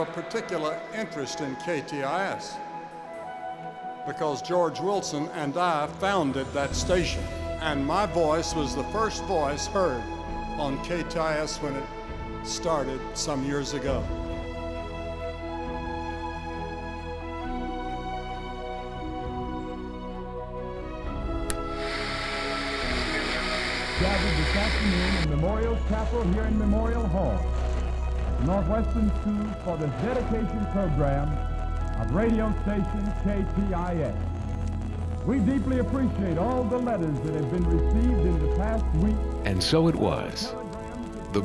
a particular interest in KTIS because George Wilson and I founded that station, and my voice was the first voice heard on KTIS when it started some years ago. Gathered this afternoon in Memorial Chapel here in Memorial Hall at the Northwestern School for the dedication program of radio station KTIS. We deeply appreciate all the letters that have been received in the past week. And so it was. The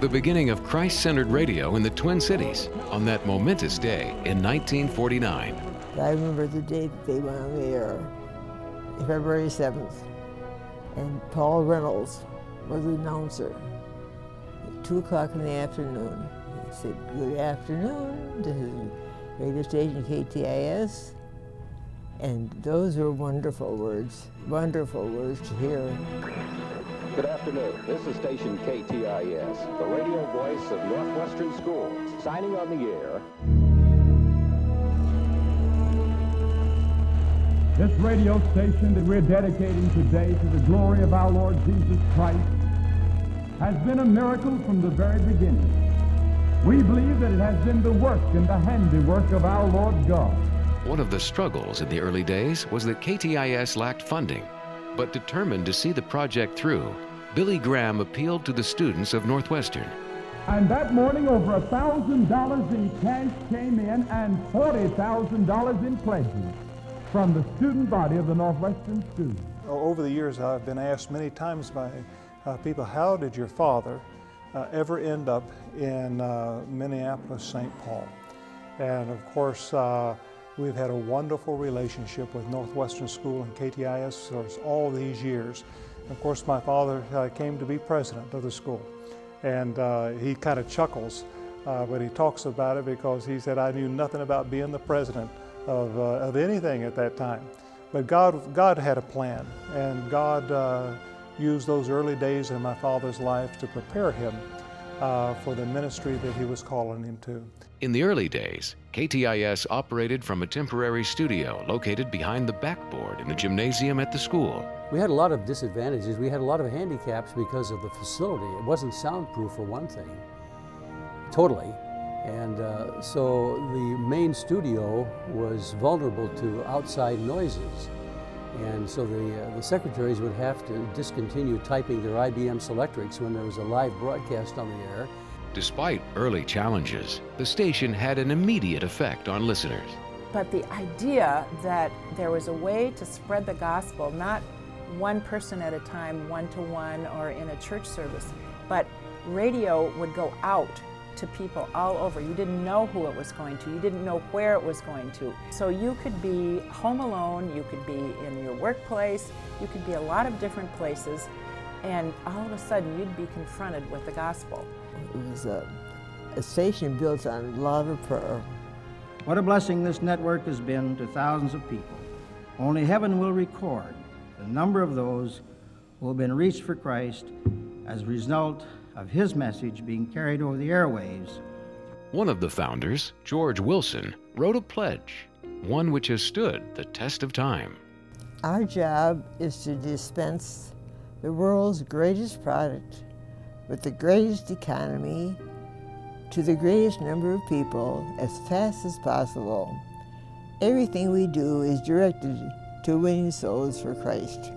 beginning of Christ-centered radio in the Twin Cities on that momentous day in 1949. I remember the day that they went on the air, February 7th. And Paul Reynolds was the announcer at 2 o'clock in the afternoon. He said, "Good afternoon, this is radio station KTIS." And those were wonderful words to hear. Good afternoon, this is station KTIS, the radio voice of Northwestern Schools, signing on the air. This radio station that we're dedicating today to the glory of our Lord Jesus Christ has been a miracle from the very beginning. We believe that it has been the work and the handiwork of our Lord God. One of the struggles in the early days was that KTIS lacked funding, but determined to see the project through, Billy Graham appealed to the students of Northwestern. And that morning, over $1,000 in cash came in and $40,000 in pledges from the student body of the Northwestern School. Over the years, I've been asked many times by people, how did your father ever end up in Minneapolis, St. Paul? And of course, we've had a wonderful relationship with Northwestern School and KTIS for all these years. Of course, my father came to be president of the school, and he kind of chuckles when he talks about it, because he said, "I knew nothing about being the president of anything at that time." But God had a plan, and God used those early days in my father's life to prepare him for the ministry that he was calling him to. In the early days, KTIS operated from a temporary studio located behind the backboard in the gymnasium at the school. We had a lot of disadvantages. We had a lot of handicaps because of the facility. It wasn't soundproof, for one thing, totally. And so the main studio was vulnerable to outside noises. And so the secretaries would have to discontinue typing their IBM Selectrics when there was a live broadcast on the air. Despite early challenges, the station had an immediate effect on listeners. But the idea that there was a way to spread the gospel, not one person at a time, one-to-one, or in a church service, but radio would go out to people all over. You didn't know who it was going to. You didn't know where it was going to. So you could be home alone, you could be in your workplace, you could be a lot of different places, and all of a sudden you'd be confronted with the gospel. It was a station built on love of prayer. What a blessing this network has been to thousands of people. Only heaven will record the number of those who have been reached for Christ as a result of his message being carried over the airwaves. One of the founders, George Wilson, wrote a pledge, one which has stood the test of time. Our job is to dispense the world's greatest product with the greatest economy to the greatest number of people as fast as possible. Everything we do is directed to winning souls for Christ.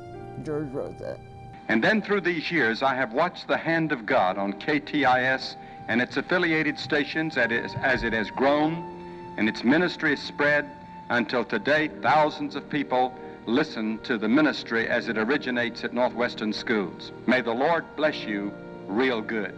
George wrote that. And then through these years, I have watched the hand of God on KTIS and its affiliated stations as it has grown and its ministry has spread until today thousands of people listen to the ministry as it originates at Northwestern Schools. May the Lord bless you real good.